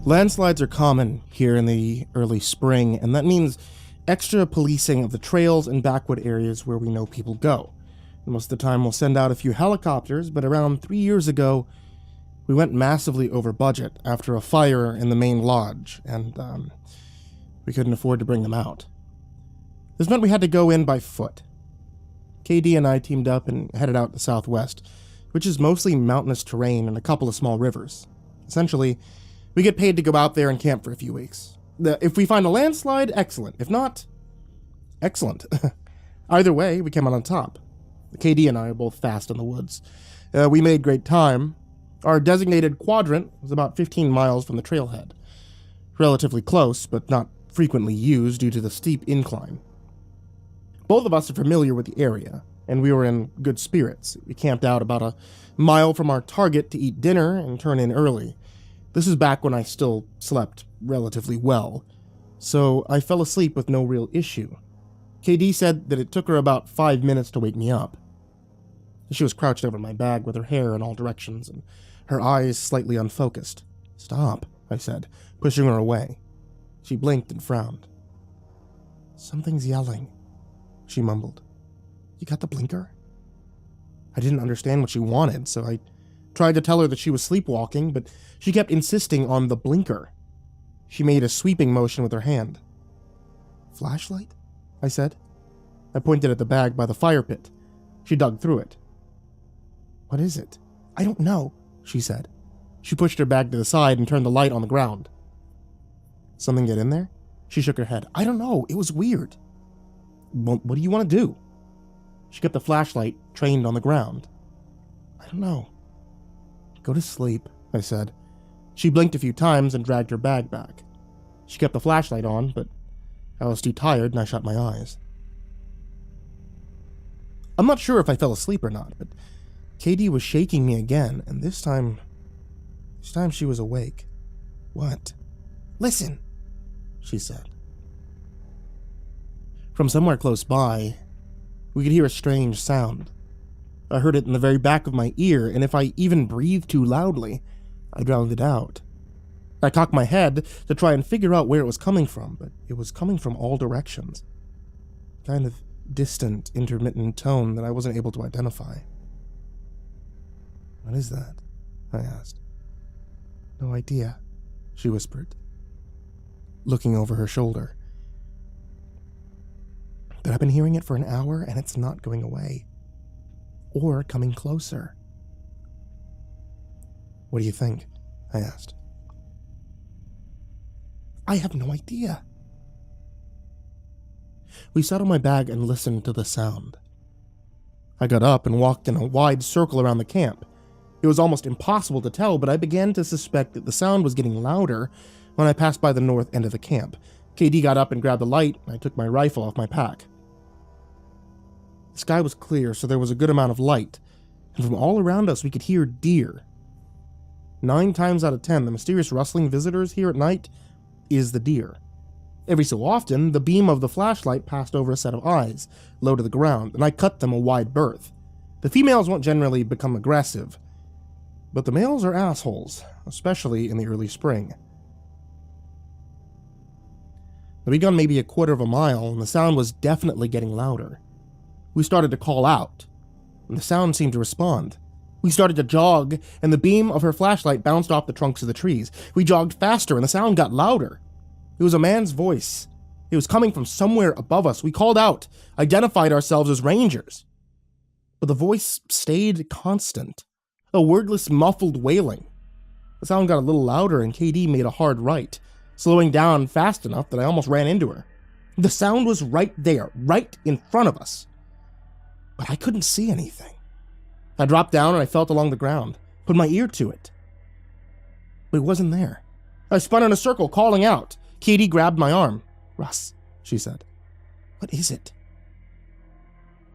Landslides are common here in the early spring, and that means extra policing of the trails and backwood areas where we know people go. Most of the time we'll send out a few helicopters, but around 3 years ago, we went massively over budget after a fire in the main lodge, and we couldn't afford to bring them out. This meant we had to go in by foot. KD and I teamed up and headed out to southwest, which is mostly mountainous terrain and a couple of small rivers. Essentially, we get paid to go out there and camp for a few weeks. If we find a landslide, excellent. If not, excellent. Either way, we came out on top. KD and I are both fast in the woods. We made great time. Our designated quadrant was about 15 miles from the trailhead. Relatively close, but not frequently used due to the steep incline. Both of us are familiar with the area, and we were in good spirits. We camped out about a mile from our target to eat dinner and turn in early. This is back when I still slept relatively well, so I fell asleep with no real issue. KD said that it took her about 5 minutes to wake me up. She was crouched over my bag with her hair in all directions and her eyes slightly unfocused. "Stop," I said, pushing her away. She blinked and frowned. "Something's yelling," she mumbled. "You got the blinker?" I didn't understand what she wanted, so I tried to tell her that she was sleepwalking, but she kept insisting on the blinker. She made a sweeping motion with her hand. "Flashlight?" I said. I pointed at the bag by the fire pit. She dug through it. "What is it?" "I don't know," she said. She pushed her bag to the side and turned the light on the ground. "Something get in there?" She shook her head. "I don't know. It was weird." "What do you want to do?" She kept the flashlight trained on the ground. "I don't know." "Go to sleep," I said. She blinked a few times and dragged her bag back. She kept the flashlight on, but I was too tired and I shut my eyes. I'm not sure if I fell asleep or not, but KD was shaking me again, and this time she was awake. "What?" "Listen," she said. From somewhere close by, we could hear a strange sound. I heard it in the very back of my ear, and if I even breathed too loudly, I drowned it out. I cocked my head to try and figure out where it was coming from, but it was coming from all directions. Kind of distant, intermittent tone that I wasn't able to identify. "What is that?" I asked. "No idea," she whispered, looking over her shoulder. "But I've been hearing it for an hour, and it's not going away. Or coming closer." "What do you think?" I asked. "I have no idea." We sat on my bag and listened to the sound. I got up and walked in a wide circle around the camp. It was almost impossible to tell, but I began to suspect that the sound was getting louder when I passed by the north end of the camp. KD got up and grabbed a light, and I took my rifle off my pack. The sky was clear, so there was a good amount of light, and from all around us we could hear deer. 9 times out of 10, the mysterious rustling visitors here at night is the deer. Every so often, the beam of the flashlight passed over a set of eyes, low to the ground, and I cut them a wide berth. The females won't generally become aggressive, but the males are assholes, especially in the early spring. We'd gone maybe a quarter of a mile, and the sound was definitely getting louder. We started to call out, and the sound seemed to respond. We started to jog, and the beam of her flashlight bounced off the trunks of the trees. We jogged faster, and the sound got louder. It was a man's voice. It was coming from somewhere above us. We called out, identified ourselves as rangers. But the voice stayed constant, a wordless, muffled wailing. The sound got a little louder, and KD made a hard right, slowing down fast enough that I almost ran into her. The sound was right there, right in front of us. But I couldn't see anything. I dropped down and I felt along the ground, put my ear to it. But it wasn't there. I spun in a circle, calling out. KD grabbed my arm. "Russ," she said. "What is it?"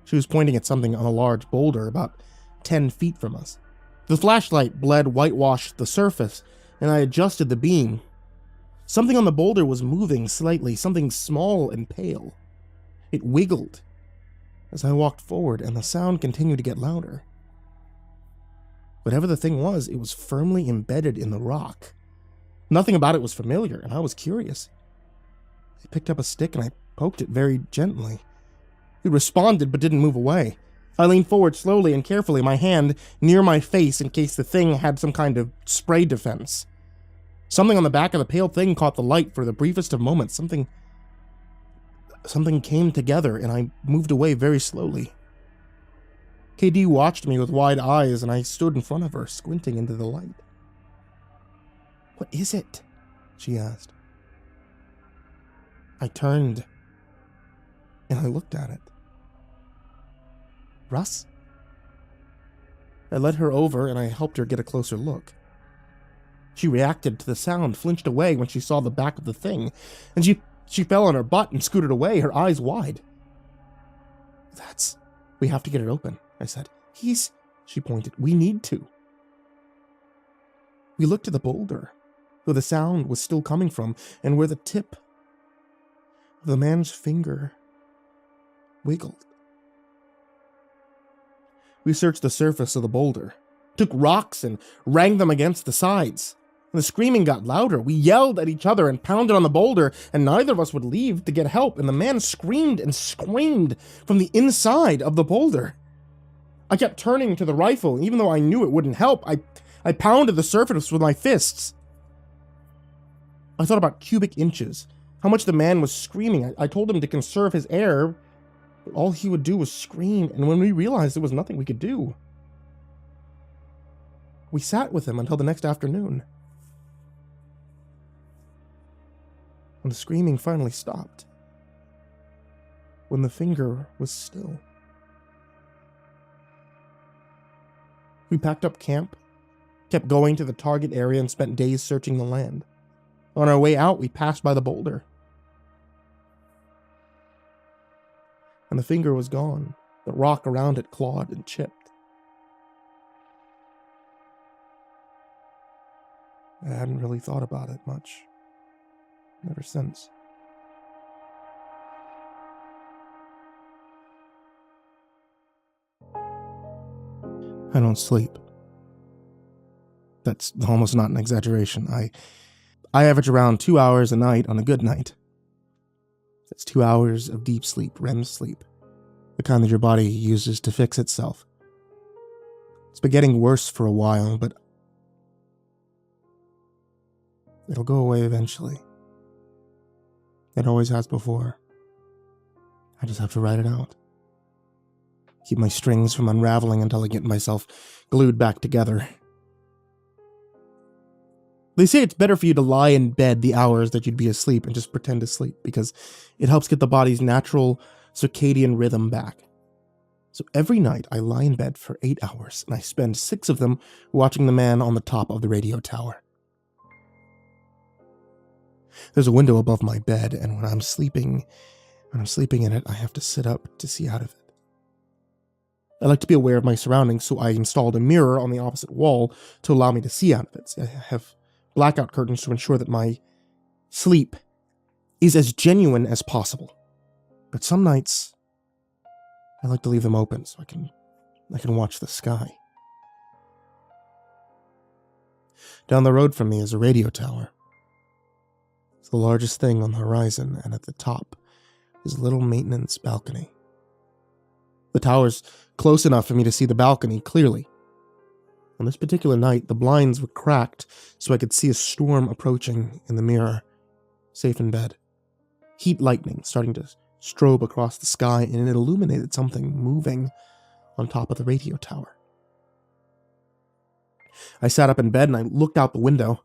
She was pointing at something on a large boulder about 10 feet from us. The flashlight bled whitewashed the surface, and I adjusted the beam. Something on the boulder was moving slightly, something small and pale. It wiggled as I walked forward, and the sound continued to get louder. Whatever the thing was, it was firmly embedded in the rock. Nothing about it was familiar, and I was curious. I picked up a stick and I poked it very gently. It responded but didn't move away. I leaned forward slowly and carefully, my hand near my face in case the thing had some kind of spray defense. Something on the back of the pale thing caught the light for the briefest of moments. Something came together, and I moved away very slowly. KD watched me with wide eyes, and I stood in front of her, squinting into the light. "What is it?" she asked. I turned, and I looked at it. "Russ?" I led her over, and I helped her get a closer look. She reacted to the sound, flinched away when she saw the back of the thing, and she fell on her butt and scooted away, her eyes wide. We have to get it open," I said. She pointed. "We need to." We looked at the boulder, where the sound was still coming from, and where the tip of the man's finger wiggled. We searched the surface of the boulder, took rocks and rang them against the sides. The screaming got louder. We yelled at each other and pounded on the boulder, and neither of us would leave to get help, and the man screamed and screamed from the inside of the boulder. I kept turning to the rifle, and even though I knew it wouldn't help, I pounded the surface with my fists. I thought about cubic inches, how much the man was screaming. I told him to conserve his air, but all he would do was scream, and when we realized there was nothing we could do, we sat with him until the next afternoon. When the screaming finally stopped, when the finger was still. We packed up camp, kept going to the target area, and spent days searching the land. On our way out, we passed by the boulder, and the finger was gone. The rock around it clawed and chipped. I hadn't really thought about it much ever since. I don't sleep. That's almost not an exaggeration. I average around 2 hours a night on a good night. That's 2 hours of deep sleep, REM sleep, the kind that your body uses to fix itself. It's been getting worse for a while, but it'll go away eventually. It always has before. I just have to write it out. Keep my strings from unraveling until I get myself glued back together. They say it's better for you to lie in bed the hours that you'd be asleep and just pretend to sleep, because it helps get the body's natural circadian rhythm back. So every night I lie in bed for 8 hours, and I spend 6 of them watching the man on the top of the radio tower. There's a window above my bed, and when I'm sleeping in it, I have to sit up to see out of it. I like to be aware of my surroundings, so I installed a mirror on the opposite wall to allow me to see out of it. I have blackout curtains to ensure that my sleep is as genuine as possible. But some nights, I like to leave them open so I can watch the sky. Down the road from me is a radio tower. It's the largest thing on the horizon, and at the top is a little maintenance balcony. The tower's close enough for me to see the balcony clearly. On this particular night, the blinds were cracked so I could see a storm approaching in the mirror, safe in bed. Heat lightning starting to strobe across the sky, and it illuminated something moving on top of the radio tower. I sat up in bed and I looked out the window.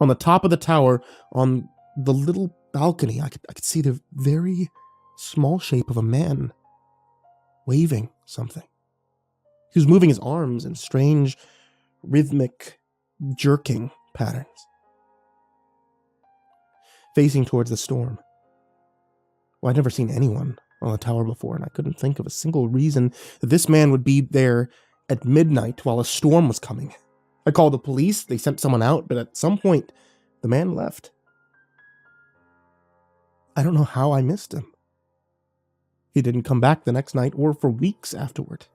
On the top of the tower, on the little balcony, I could see the very small shape of a man waving something. He was moving his arms in strange, rhythmic, jerking patterns, facing towards the storm. Well, I'd never seen anyone on the tower before, and I couldn't think of a single reason that this man would be there at midnight while a storm was coming. I called the police, they sent someone out, but at some point, the man left. I don't know how I missed him. He didn't come back the next night or for weeks afterward.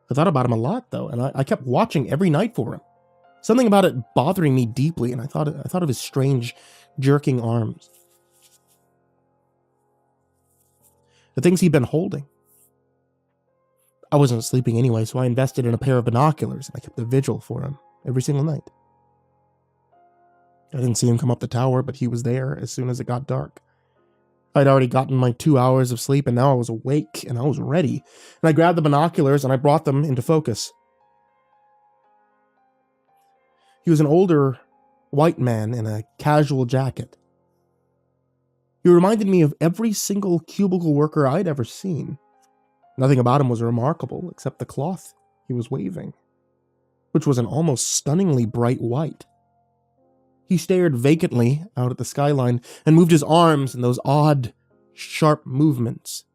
I thought about him a lot, though, and I kept watching every night for him. Something about it bothering me deeply, and I thought of his strange, jerking arms. The things he'd been holding. I wasn't sleeping anyway, so I invested in a pair of binoculars, and I kept a vigil for him every single night. I didn't see him come up the tower, but he was there as soon as it got dark. I'd already gotten my 2 hours of sleep, and now I was awake, and I was ready. And I grabbed the binoculars, and I brought them into focus. He was an older white man in a casual jacket. He reminded me of every single cubicle worker I'd ever seen. Nothing about him was remarkable, except the cloth he was waving, which was an almost stunningly bright white. He stared vacantly out at the skyline and moved his arms in those odd, sharp movements.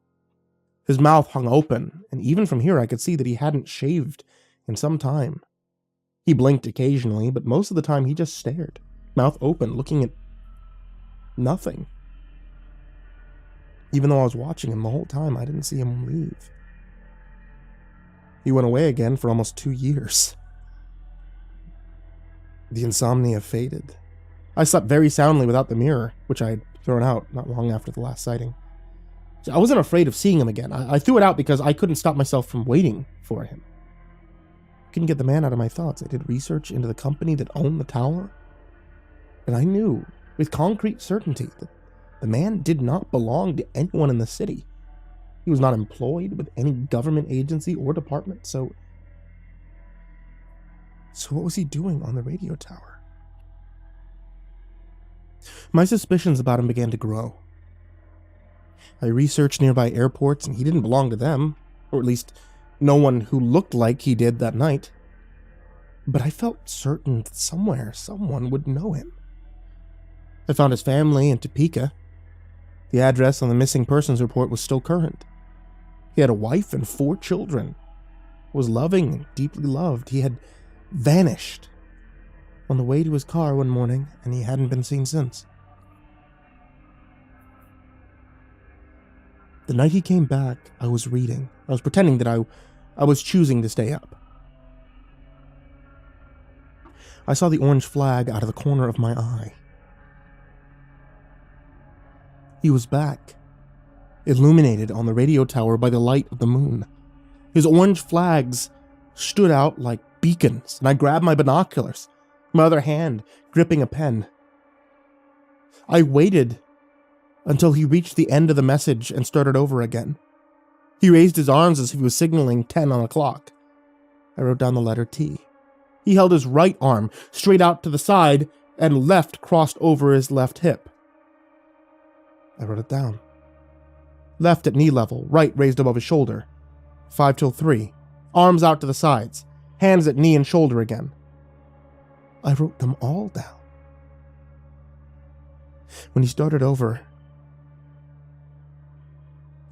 His mouth hung open, and even from here I could see that he hadn't shaved in some time. He blinked occasionally, but most of the time he just stared, mouth open, looking at nothing. Even though I was watching him the whole time, I didn't see him leave. He went away again for almost 2 years. The insomnia faded. I slept very soundly without the mirror, which I had thrown out not long after the last sighting. I wasn't afraid of seeing him again. I threw it out because I couldn't stop myself from waiting for him. Couldn't get the man out of my thoughts. I did research into the company that owned the tower, and I knew with concrete certainty that the man did not belong to anyone in the city. He was not employed with any government agency or department, so what was he doing on the radio tower? My suspicions about him began to grow. I researched nearby airports, and he didn't belong to them, or at least no one who looked like he did that night. But I felt certain that somewhere, someone would know him. I found his family in Topeka. The address on the missing persons report was still current. He had a wife and 4 children. Was loving and deeply loved. He had vanished on the way to his car one morning, and he hadn't been seen since. The night he came back, I was reading. I was pretending that I was choosing to stay up. I saw the orange flag out of the corner of my eye. He was back, illuminated on the radio tower by the light of the moon. His orange flags stood out like beacons, and I grabbed my binoculars, my other hand gripping a pen. I waited until he reached the end of the message and started over again. He raised his arms as if he was signaling 10 on a clock. I wrote down the letter T. He held his right arm straight out to the side and left crossed over his left hip. I wrote it down. Left at knee level, right raised above his shoulder. 5 till 3. Arms out to the sides. Hands at knee and shoulder again. I wrote them all down. When he started over,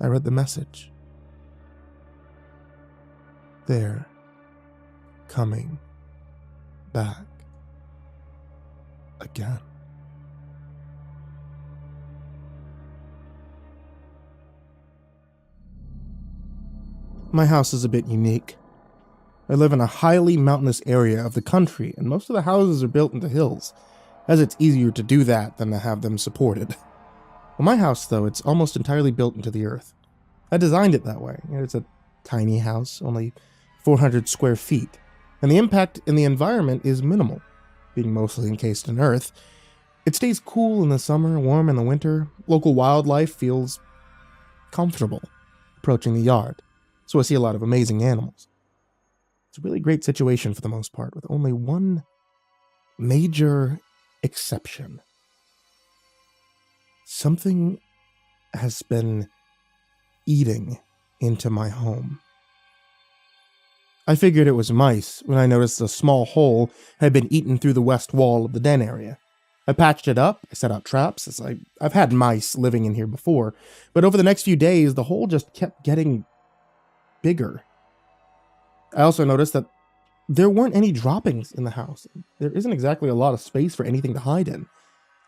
I read the message. They're coming back again. My house is a bit unique. I live in a highly mountainous area of the country, and most of the houses are built into hills, as it's easier to do that than to have them supported. Well, my house, though, it's almost entirely built into the earth. I designed it that way. It's a tiny house, only 400 square feet, and the impact in the environment is minimal, being mostly encased in earth. It stays cool in the summer, warm in the winter. Local wildlife feels comfortable approaching the yard, so I see a lot of amazing animals. It's a really great situation for the most part, with only one major exception. Something has been eating into my home. I figured it was mice when I noticed a small hole had been eaten through the west wall of the den area. I patched it up, I set out traps, as I've had mice living in here before, but over the next few days, the hole just kept getting bigger. I also noticed that there weren't any droppings in the house. There isn't exactly a lot of space for anything to hide in.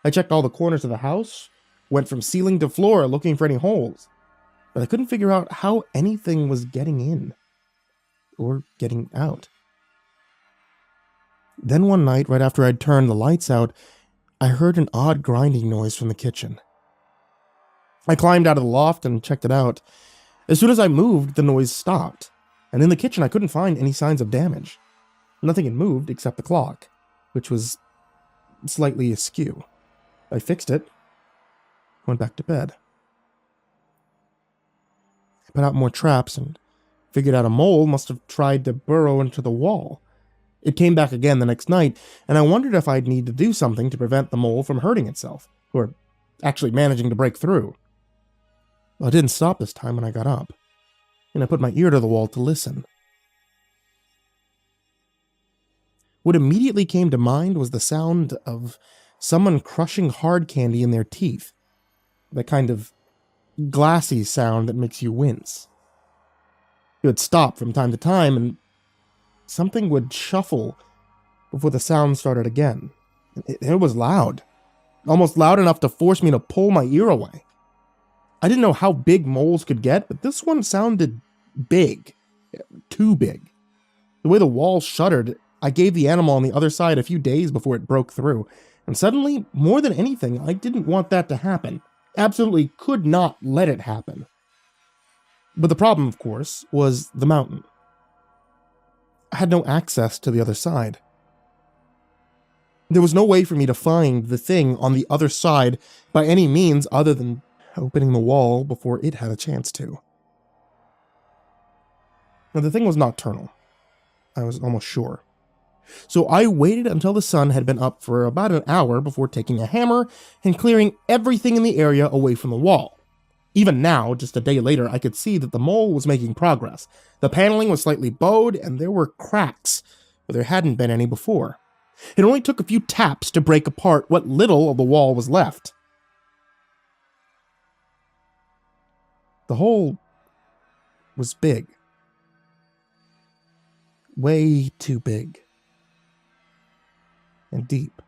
I checked all the corners of the house, went from ceiling to floor looking for any holes, but I couldn't figure out how anything was getting in or getting out. Then one night, right after I'd turned the lights out, I heard an odd grinding noise from the kitchen. I climbed out of the loft and checked it out. As soon as I moved, the noise stopped, and in the kitchen I couldn't find any signs of damage. Nothing had moved except the clock, which was slightly askew. I fixed it, went back to bed. I put out more traps and figured out a mole must have tried to burrow into the wall. It came back again the next night, and I wondered if I'd need to do something to prevent the mole from hurting itself, or actually managing to break through. Well, it didn't stop this time when I got up, and I put my ear to the wall to listen. What immediately came to mind was the sound of someone crushing hard candy in their teeth, that kind of glassy sound that makes you wince. It would stop from time to time, and something would shuffle before the sound started again. It was loud, almost loud enough to force me to pull my ear away. I didn't know how big moles could get, but this one sounded big, too big. The way the wall shuddered, I gave the animal on the other side a few days before it broke through, and suddenly, more than anything, I didn't want that to happen. Absolutely could not let it happen. But the problem, of course, was the mountain. I had no access to the other side. There was no way for me to find the thing on the other side by any means other than opening the wall before it had a chance to. Now, the thing was nocturnal. I was almost sure. So I waited until the sun had been up for about an hour before taking a hammer and clearing everything in the area away from the wall. Even now, just a day later, I could see that the mole was making progress. The paneling was slightly bowed, and there were cracks where there hadn't been any before. It only took a few taps to break apart what little of the wall was left. The hole was big. Way too big. And deep.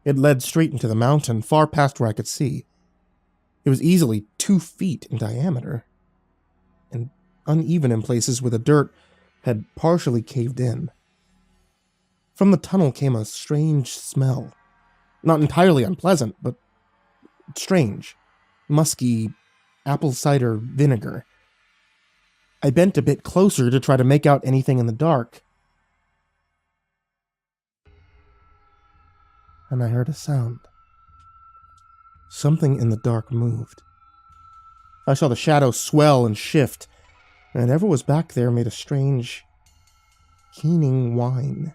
It led straight into the mountain, far past where I could see. It was easily 2 feet in diameter, and uneven in places where the dirt had partially caved in. From the tunnel came a strange smell. Not entirely unpleasant, but strange. Musky apple cider vinegar. I bent a bit closer to try to make out anything in the dark. And I heard a sound. Something in the dark moved. I saw the shadow swell and shift, and whatever was back there made a strange, keening whine.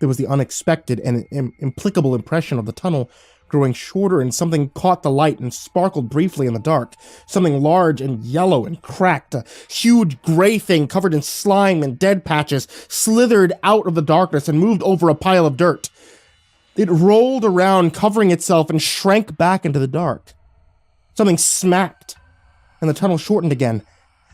There was the unexpected and implicable impression of the tunnel growing shorter, and something caught the light and sparkled briefly in the dark. Something large and yellow and cracked, a huge gray thing covered in slime and dead patches, slithered out of the darkness and moved over a pile of dirt. It rolled around, covering itself, and shrank back into the dark. Something smacked, and the tunnel shortened again,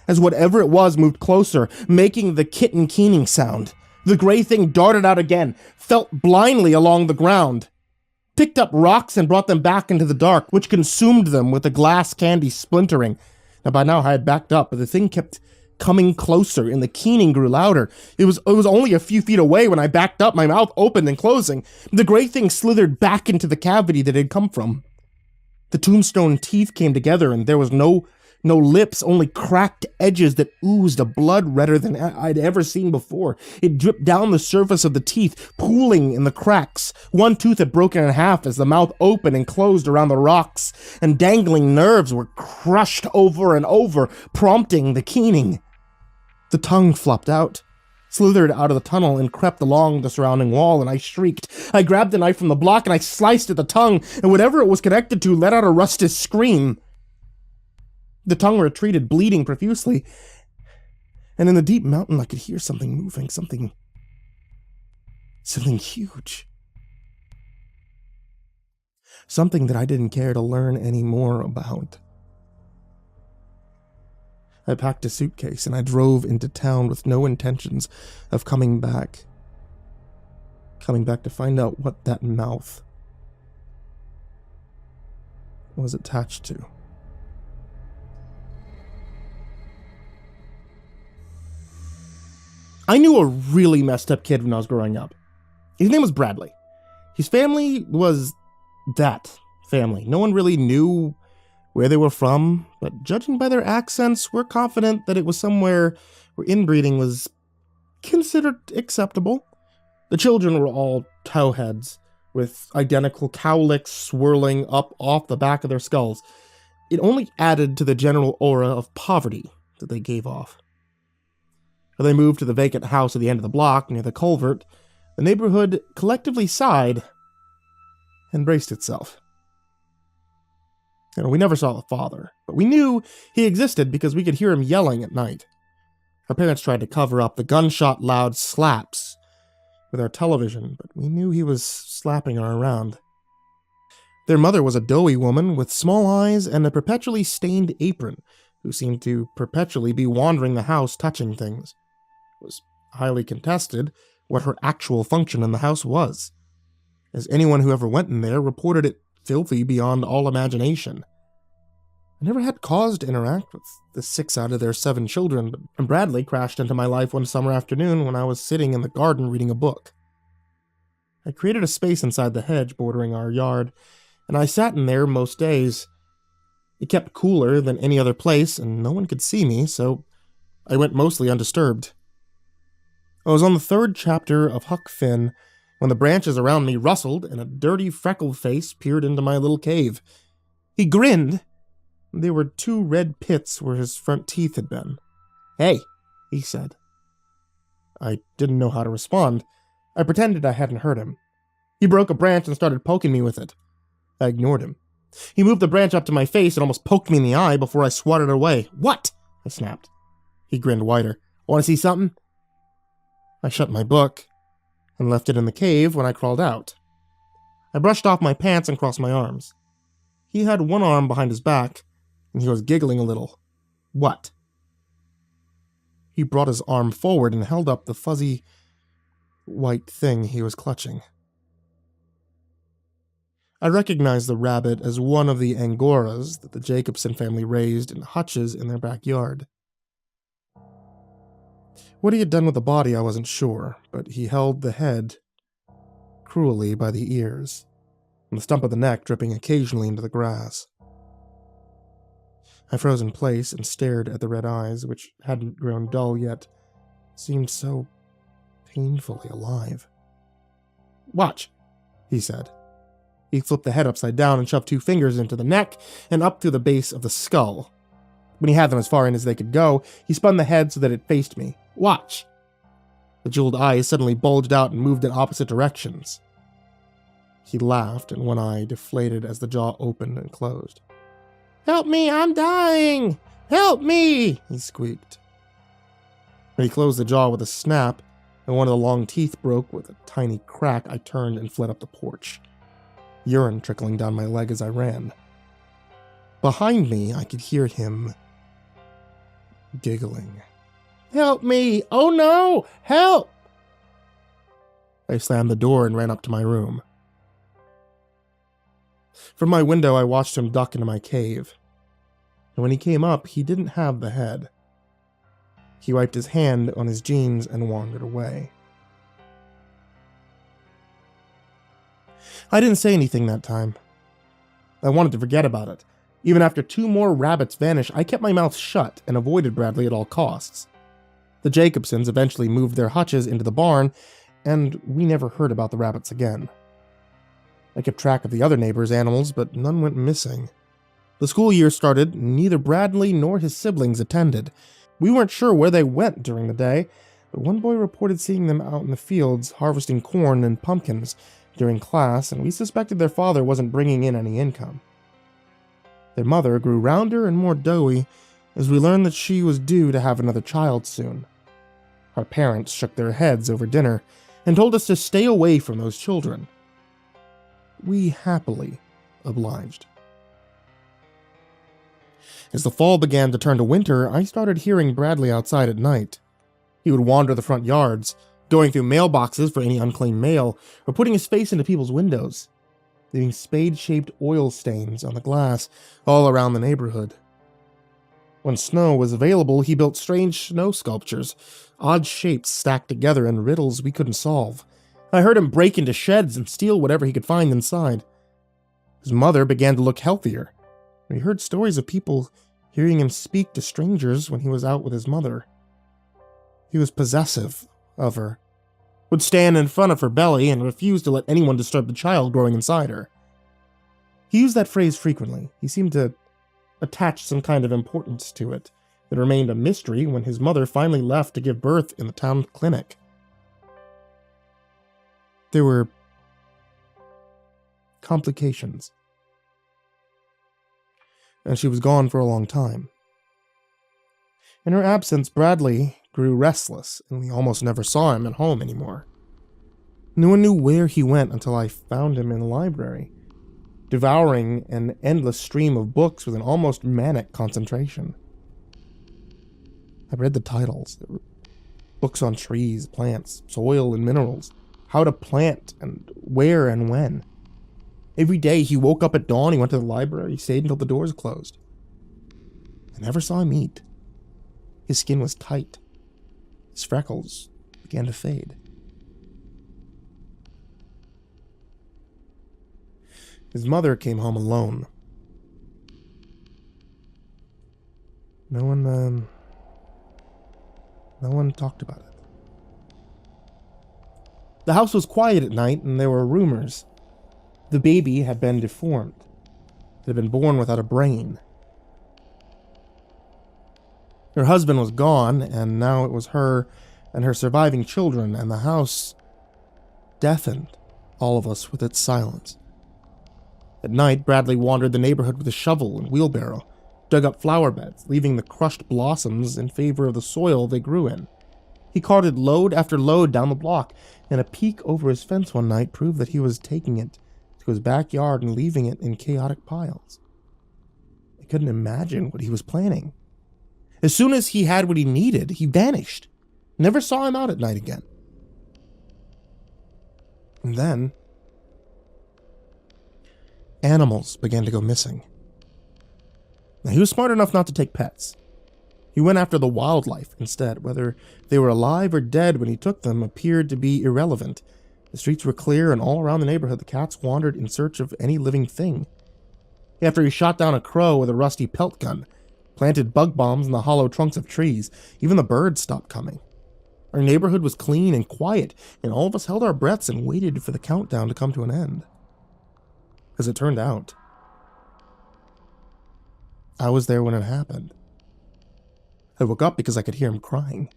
as whatever it was moved closer, making the kitten keening sound. The gray thing darted out again, felt blindly along the ground, picked up rocks and brought them back into the dark, which consumed them with the glass candy splintering. Now, by now I had backed up, but the thing kept coming closer, and the keening grew louder. It was only a few feet away when I backed up, my mouth opened and closing. The gray thing slithered back into the cavity that it had come from. The tombstone teeth came together, and there was no lips, only cracked edges that oozed a blood redder than I'd ever seen before. It dripped down the surface of the teeth, pooling in the cracks. One tooth had broken in half as the mouth opened and closed around the rocks, and dangling nerves were crushed over and over, prompting the keening. The tongue flopped out, slithered out of the tunnel, and crept along the surrounding wall, and I shrieked. I grabbed a knife from the block, and I sliced at the tongue, and whatever it was connected to let out a rusted scream. The tongue retreated, bleeding profusely, and in the deep mountain I could hear something moving, something huge. Something that I didn't care to learn any more about. I packed a suitcase and I drove into town with no intentions of coming back. Coming back to find out what that mouth was attached to. I knew a really messed up kid when I was growing up. His name was Bradley. His family was that family. No one really knew where they were from, but judging by their accents, we're confident that it was somewhere where inbreeding was considered acceptable. The children were all towheads, with identical cowlicks swirling up off the back of their skulls. It only added to the general aura of poverty that they gave off. When they moved to the vacant house at the end of the block near the culvert, the neighborhood collectively sighed and braced itself. We never saw the father, but we knew he existed because we could hear him yelling at night. Our parents tried to cover up the gunshot-loud slaps with our television, but we knew he was slapping her around. Their mother was a doughy woman with small eyes and a perpetually stained apron, who seemed to perpetually be wandering the house touching things. It was highly contested what her actual function in the house was, as anyone who ever went in there reported it filthy beyond all imagination. I never had cause to interact with the 6 out of their 7 children, but Bradley crashed into my life one summer afternoon when I was sitting in the garden reading a book. I created a space inside the hedge bordering our yard, and I sat in there most days. It kept cooler than any other place, and no one could see me, so I went mostly undisturbed. I was on the 3rd chapter of Huck Finn when the branches around me rustled and a dirty freckled face peered into my little cave. He grinned. There were 2 red pits where his front teeth had been. "Hey," he said. I didn't know how to respond. I pretended I hadn't heard him. He broke a branch and started poking me with it. I ignored him. He moved the branch up to my face and almost poked me in the eye before I swatted it away. "What?" I snapped. He grinned wider. "Want to see something?" I shut my book and left it in the cave when I crawled out. I brushed off my pants and crossed my arms. He had one arm behind his back, and he was giggling a little. "What?" He brought his arm forward and held up the fuzzy, white thing he was clutching. I recognized the rabbit as one of the Angoras that the Jacobson family raised in hutches in their backyard. What he had done with the body I wasn't sure, but he held the head cruelly by the ears, and the stump of the neck dripping occasionally into the grass. I froze in place and stared at the red eyes, which hadn't grown dull yet seemed so painfully alive. "Watch," he said. He flipped the head upside down and shoved 2 fingers into the neck and up through the base of the skull. When he had them as far in as they could go, he spun the head so that it faced me. "Watch." The jeweled eyes suddenly bulged out and moved in opposite directions. He laughed, and one eye deflated as the jaw opened and closed. "Help me, I'm dying! Help me!" he squeaked. When he closed the jaw with a snap, and one of the long teeth broke with a tiny crack, I turned and fled up the porch, urine trickling down my leg as I ran. Behind me, I could hear him giggling. "Help me! Oh no! Help!" I slammed the door and ran up to my room. From my window, I watched him duck into my cave. And when he came up, he didn't have the head. He wiped his hand on his jeans and wandered away. I didn't say anything that time. I wanted to forget about it. Even after 2 more rabbits vanished, I kept my mouth shut and avoided Bradley at all costs. The Jacobsons eventually moved their hutches into the barn, and we never heard about the rabbits again. I kept track of the other neighbors' animals, but none went missing. The school year started, and neither Bradley nor his siblings attended. We weren't sure where they went during the day, but one boy reported seeing them out in the fields harvesting corn and pumpkins during class, and we suspected their father wasn't bringing in any income. Their mother grew rounder and more doughy as we learned that she was due to have another child soon. Our parents shook their heads over dinner and told us to stay away from those children. We happily obliged. As the fall began to turn to winter, I started hearing Bradley outside at night. He would wander the front yards, going through mailboxes for any unclaimed mail, or putting his face into people's windows, leaving spade-shaped oil stains on the glass all around the neighborhood. When snow was available, he built strange snow sculptures, odd shapes stacked together and riddles we couldn't solve. I heard him break into sheds and steal whatever he could find inside. His mother began to look healthier. We heard stories of people hearing him speak to strangers when he was out with his mother. He was possessive of her, would stand in front of her belly and refuse to let anyone disturb the child growing inside her. He used that phrase frequently. He seemed to attach some kind of importance to it. It remained a mystery when his mother finally left to give birth in the town clinic. There were complications, and she was gone for a long time. In her absence, Bradley grew restless, and we almost never saw him at home anymore. No one knew where he went until I found him in the library, devouring an endless stream of books with an almost manic concentration. I read the titles. There were books on trees, plants, soil, and minerals, how to plant, and where and when. Every day he woke up at dawn, he went to the library, he stayed until the doors closed. I never saw him eat. His skin was tight. His freckles began to fade. His mother came home alone. No one talked about it. The house was quiet at night, and there were rumors. The baby had been deformed. It had been born without a brain. Her husband was gone, and now it was her and her surviving children, and the house deafened all of us with its silence. At night, Bradley wandered the neighborhood with a shovel and wheelbarrow, dug up flower beds, leaving the crushed blossoms in favor of the soil they grew in. He carted load after load down the block, and a peek over his fence one night proved that he was taking it to his backyard and leaving it in chaotic piles. I couldn't imagine what he was planning. As soon as he had what he needed, he vanished. Never saw him out at night again. And then, animals began to go missing. Now, he was smart enough not to take pets. He went after the wildlife instead. Whether they were alive or dead when he took them appeared to be irrelevant. The streets were clear, and all around the neighborhood the cats wandered in search of any living thing. After he shot down a crow with a rusty pelt gun, planted bug bombs in the hollow trunks of trees, even the birds stopped coming. Our neighborhood was clean and quiet, and all of us held our breaths and waited for the countdown to come to an end. As it turned out, I was there when it happened. I woke up because I could hear him crying.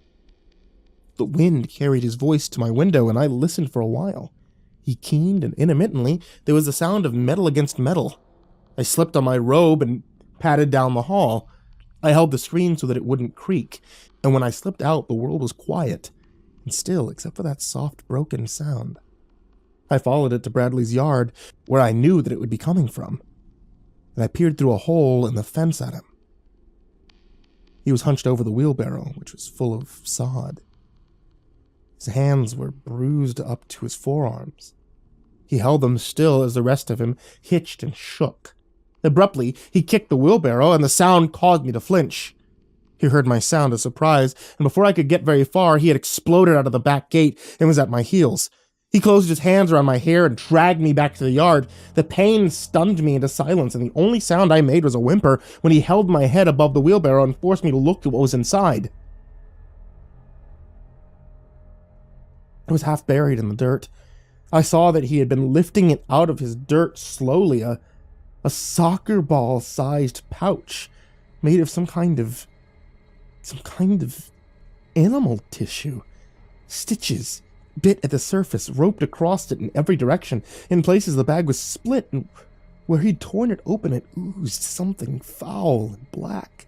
The wind carried his voice to my window, and I listened for a while. He keened, and intermittently, there was the sound of metal against metal. I slipped on my robe and padded down the hall. I held the screen so that it wouldn't creak, and when I slipped out, the world was quiet and still, except for that soft, broken sound. I followed it to Bradley's yard, where I knew that it would be coming from, and I peered through a hole in the fence at him. He was hunched over the wheelbarrow, which was full of sod. His hands were bruised up to his forearms. He held them still as the rest of him hitched and shook. Abruptly, he kicked the wheelbarrow, and the sound caused me to flinch. He heard my sound of surprise, and before I could get very far, he had exploded out of the back gate and was at my heels. He closed his hands around my hair and dragged me back to the yard. The pain stunned me into silence, and the only sound I made was a whimper when he held my head above the wheelbarrow and forced me to look at what was inside. It was half buried in the dirt. I saw that he had been lifting it out of his dirt slowly, a soccer ball-sized pouch made of some kind of animal tissue. Stitches bit at the surface, roped across it in every direction. In places the bag was split, and where he'd torn it open it oozed something foul and black.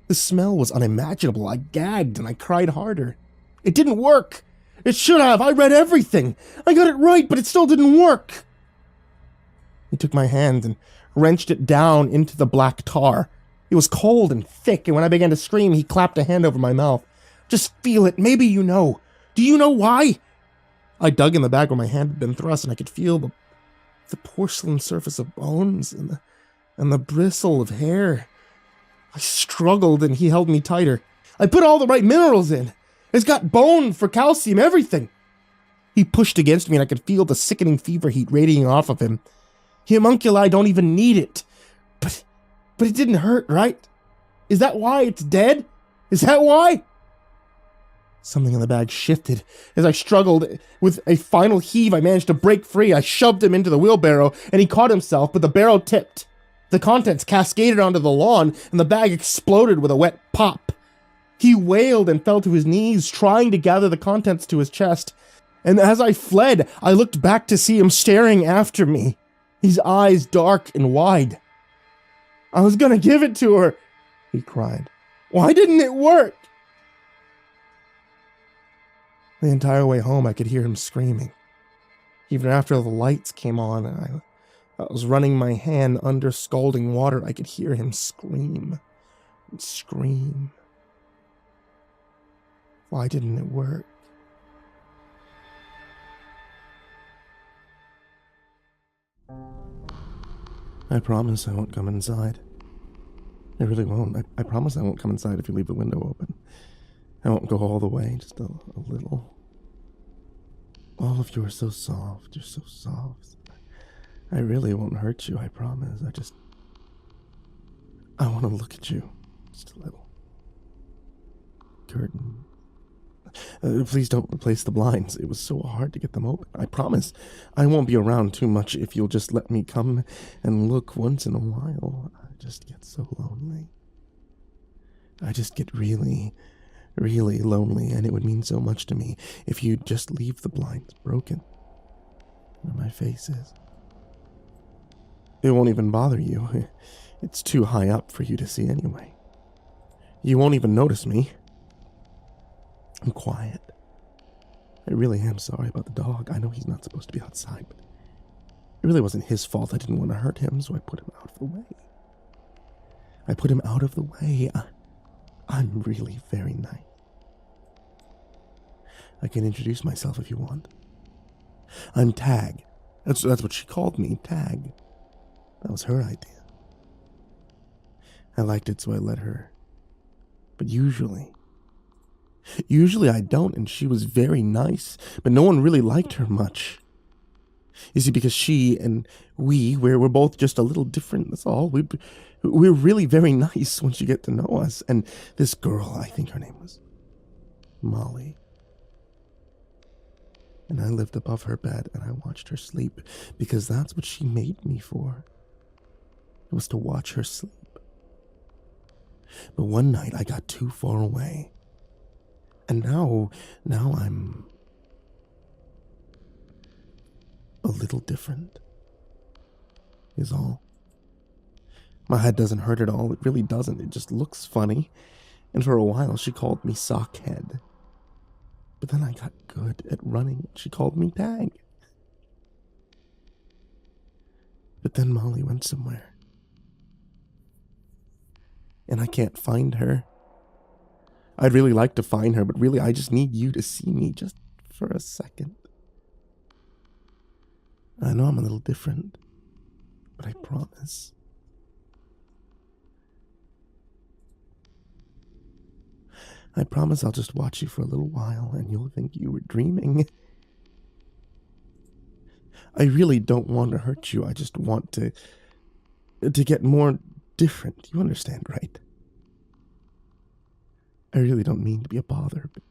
The smell was unimaginable. I gagged and I cried harder. It didn't work! It should have! I read everything! I got it right, but it still didn't work! He took my hand and wrenched it down into the black tar. It was cold and thick, and when I began to scream, he clapped a hand over my mouth. Just feel it. Maybe you know. Do you know why? I dug in the bag where my hand had been thrust, and I could feel the porcelain surface of bones and the bristle of hair. I struggled and he held me tighter. I put all the right minerals in. It's got bone for calcium, everything. He pushed against me and I could feel the sickening fever heat radiating off of him. Homunculi don't even need it. But it didn't hurt, right? Is that why it's dead? Is that why? Something in the bag shifted. As I struggled with a final heave, I managed to break free. I shoved him into the wheelbarrow and he caught himself, but the barrel tipped. The contents cascaded onto the lawn and the bag exploded with a wet pop. He wailed and fell to his knees, trying to gather the contents to his chest. And as I fled, I looked back to see him staring after me, his eyes dark and wide. I was gonna give it to her, he cried. Why didn't it work? The entire way home, I could hear him screaming. Even after the lights came on and I was running my hand under scalding water, I could hear him scream and scream. Why didn't it work? I promise I won't come inside. I really won't. I promise I won't come inside if you leave the window open. I won't go all the way, just a little. All of you are so soft. You're so soft. I really won't hurt you, I promise. I want to look at you. Just a little. Curtain. Please don't replace the blinds. It was so hard to get them open. I promise I won't be around too much if you'll just let me come and look once in a while. I just get so lonely. I just get really, really lonely, and it would mean so much to me if you'd just leave the blinds broken where my face is. It won't even bother you. It's too high up for you to see anyway. You won't even notice me. I'm quiet. I really am sorry about the dog. I know he's not supposed to be outside, but it really wasn't his fault. I didn't want to hurt him, so I put him out of the way. I'm really very nice. I can introduce myself if you want. I'm Tag. That's what she called me, Tag. That was her idea. I liked it, so I let her. But usually I don't, and she was very nice, but no one really liked her much. You see, because she and we're both just a little different, that's all. We're really very nice once you get to know us. And this girl, I think her name was Molly. And I lived above her bed and I watched her sleep because that's what she made me for. It was to watch her sleep. But one night I got too far away. And now I'm a little different, is all. My head doesn't hurt at all. It really doesn't. It just looks funny. And for a while she called me Sockhead. But then I got good at running. She called me Tag. But then Molly went somewhere. And I can't find her. I'd really like to find her, but really I just need you to see me just for a second. I know I'm a little different, but I promise. I promise I'll just watch you for a little while and you'll think you were dreaming. I really don't want to hurt you. I just want to get more different. You understand, right? I really don't mean to be a bother, but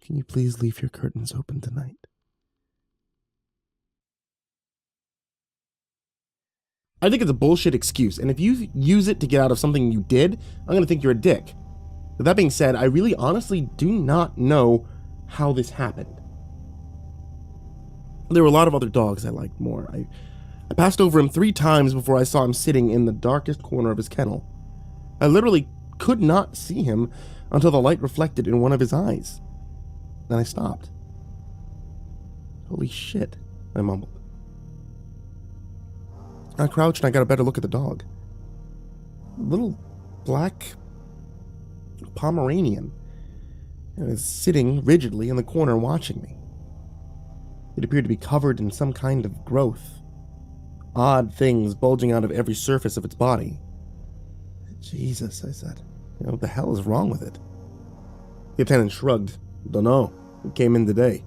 can you please leave your curtains open tonight? I think it's a bullshit excuse, and if you use it to get out of something you did, I'm going to think you're a dick. With that being said, I really honestly do not know how this happened. There were a lot of other dogs I liked more. I passed over him 3 times before I saw him sitting in the darkest corner of his kennel. I literally could not see him until the light reflected in one of his eyes. Then I stopped. Holy shit, I mumbled. I crouched and I got a better look at the dog. A little black Pomeranian. It was sitting rigidly in the corner watching me. It appeared to be covered in some kind of growth. odd things bulging out of every surface of its body. Jesus, I said. What the hell is wrong with it? The attendant shrugged. Dunno. He came in today.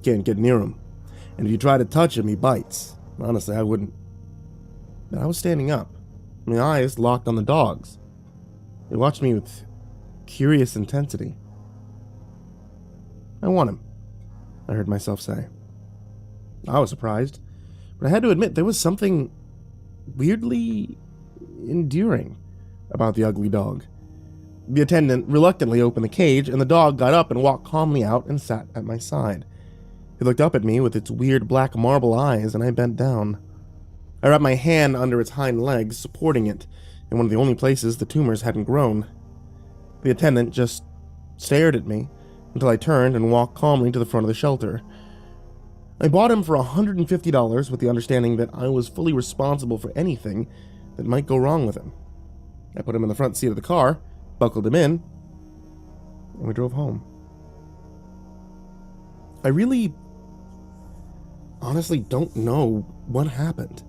Can't get near him. And if you try to touch him, he bites. Honestly, I wouldn't. But I was standing up, my eyes locked on the dogs. They watched me with curious intensity. I want him, I heard myself say. I was surprised, but I had to admit there was something weirdly endearing about the ugly dog. The attendant reluctantly opened the cage, and the dog got up and walked calmly out and sat at my side. It looked up at me with its weird black marble eyes, and I bent down. I wrapped my hand under its hind legs, supporting it, in one of the only places the tumors hadn't grown. The attendant just stared at me until I turned and walked calmly to the front of the shelter. I bought him for $150 with the understanding that I was fully responsible for anything that might go wrong with him. I put him in the front seat of the car, buckled him in, and we drove home. I really, honestly don't know what happened.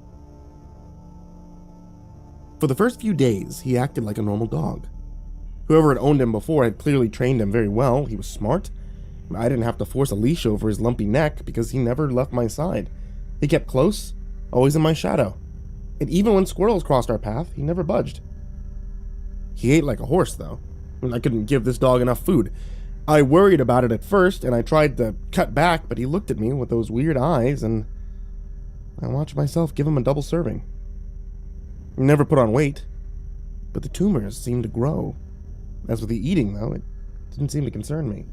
For the first few days, he acted like a normal dog. Whoever had owned him before had clearly trained him very well. He was smart. I didn't have to force a leash over his lumpy neck because he never left my side. He kept close, always in my shadow. And even when squirrels crossed our path, he never budged. He ate like a horse, though. I couldn't give this dog enough food. I worried about it at first, and I tried to cut back, but he looked at me with those weird eyes, and I watched myself give him a double serving. He never put on weight, but the tumors seemed to grow. As with the eating, though, it didn't seem to concern me.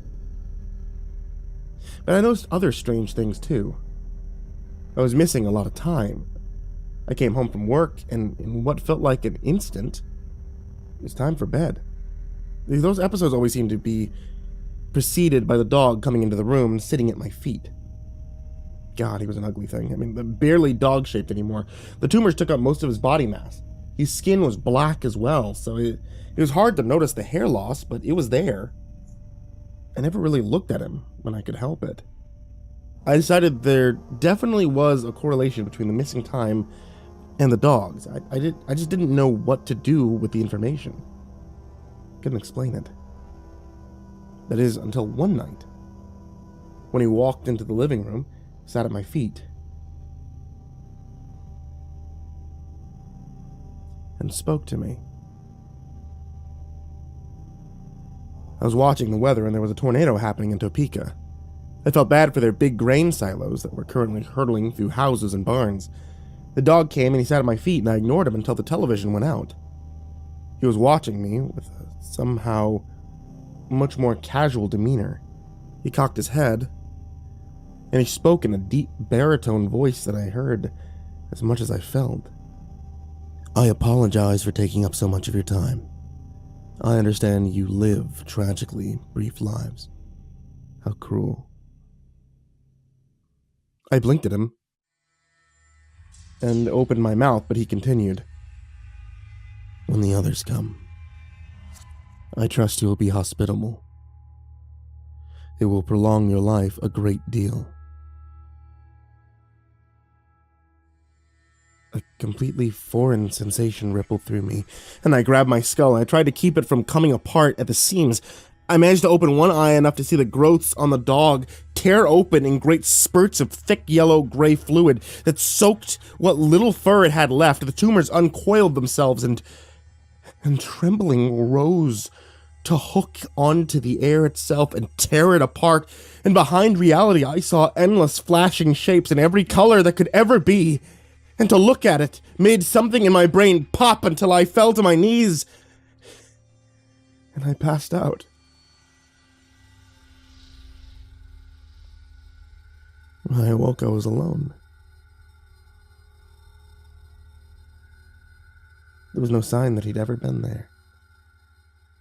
But I noticed other strange things, too. I was missing a lot of time. I came home from work, and in what felt like an instant, it was time for bed. Those episodes always seemed to be preceded by the dog coming into the room and sitting at my feet. God, he was an ugly thing. I mean, barely dog-shaped anymore. The tumors took up most of his body mass. His skin was black as well, so it was hard to notice the hair loss, but it was there. I never really looked at him when I could help it. I decided there definitely was a correlation between the missing time and the dogs. I just didn't know what to do with the information. Couldn't explain it. That is, until one night, when he walked into the living room, sat at my feet, and spoke to me. I was watching the weather, and there was a tornado happening in Topeka. I felt bad for their big grain silos that were currently hurtling through houses and barns. The dog came and he sat at my feet, and I ignored him until the television went out. He was watching me with a somehow much more casual demeanor. He cocked his head, and he spoke in a deep baritone voice that I heard as much as I felt. I apologize for taking up so much of your time. I understand you live tragically brief lives. How cruel. I blinked at him and opened my mouth, but he continued. When the others come, I trust you will be hospitable. It will prolong your life a great deal. A completely foreign sensation rippled through me, and I grabbed my skull. I tried to keep it from coming apart at the seams. I managed to open one eye enough to see the growths on the dog tear open in great spurts of thick yellow-gray fluid that soaked what little fur it had left. The tumors uncoiled themselves and trembling rose to hook onto the air itself and tear it apart. And behind reality, I saw endless flashing shapes in every color that could ever be. And to look at it made something in my brain pop until I fell to my knees. And I passed out. When I awoke, I was alone. There was no sign that he'd ever been there.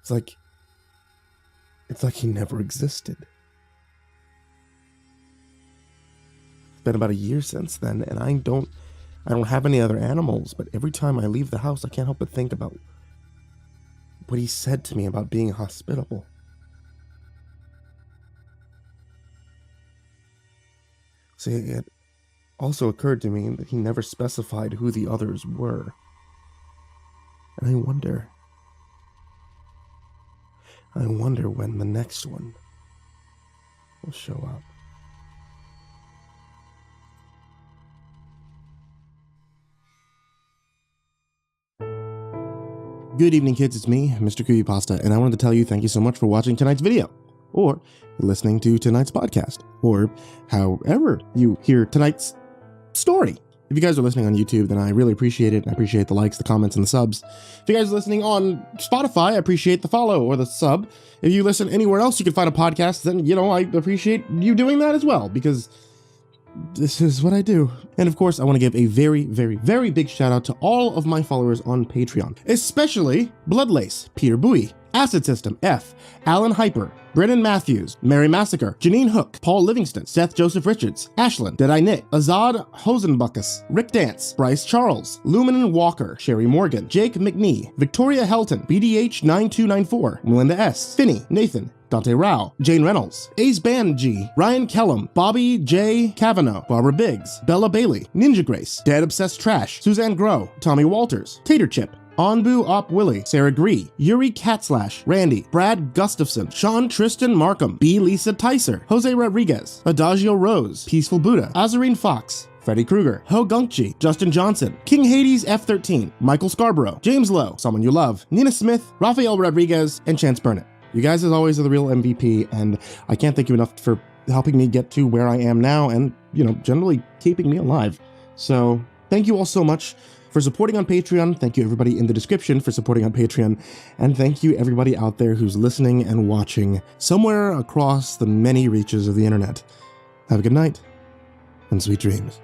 It's like he never existed. It's been about a year since then, and I don't have any other animals, but every time I leave the house, I can't help but think about what he said to me about being hospitable. See, it also occurred to me that he never specified who the others were. And I wonder when the next one will show up. Good evening, kids. It's me, MrCreepyPasta, and I wanted to tell you thank you so much for watching tonight's video, or listening to tonight's podcast, or however you hear tonight's story. If you guys are listening on YouTube, then I really appreciate it. I appreciate the likes, the comments, and the subs. If you guys are listening on Spotify, I appreciate the follow or the sub. If you listen anywhere else you can find a podcast, then, I appreciate you doing that as well, because this is what I do. And of course, I want to give a very, very, very big shout out to all of my followers on Patreon, especially Bloodlace, Peter Bowie, Acid System, F, Alan Hyper, Brennan Matthews, Mary Massacre, Janine Hook, Paul Livingston, Seth Joseph Richards, Ashlyn, Deadeye Nick, Azad Hosenbuckus, Rick Dance, Bryce Charles, Lumen Walker, Sherry Morgan, Jake McNee, Victoria Helton, BDH9294, Melinda S, Finney, Nathan, Dante Rao, Jane Reynolds, Ace Band G, Ryan Kellum, Bobby J. Cavanaugh, Barbara Biggs, Bella Bailey, Ninja Grace, Dad Obsessed Trash, Suzanne Groh, Tommy Walters, Tater Chip, Onbu Op Willie, Sarah Gree, Yuri Catslash, Randy, Brad Gustafson, Sean Tristan Markham, B. Lisa Tyser, Jose Rodriguez, Adagio Rose, Peaceful Buddha, Azurine Fox, Freddy Krueger, hogunkji, Justin Johnson, King Hades F13, Michael Scharbrough, James Lowe, Someone You Love, Nina Smith, Rafael Rodriguez, and Chance Burnett. You guys, as always, are the real MVP, and I can't thank you enough for helping me get to where I am now and, generally keeping me alive. So thank you all so much for supporting on Patreon. Thank you everybody in the description for supporting on Patreon. And thank you everybody out there who's listening and watching somewhere across the many reaches of the internet. Have a good night and sweet dreams.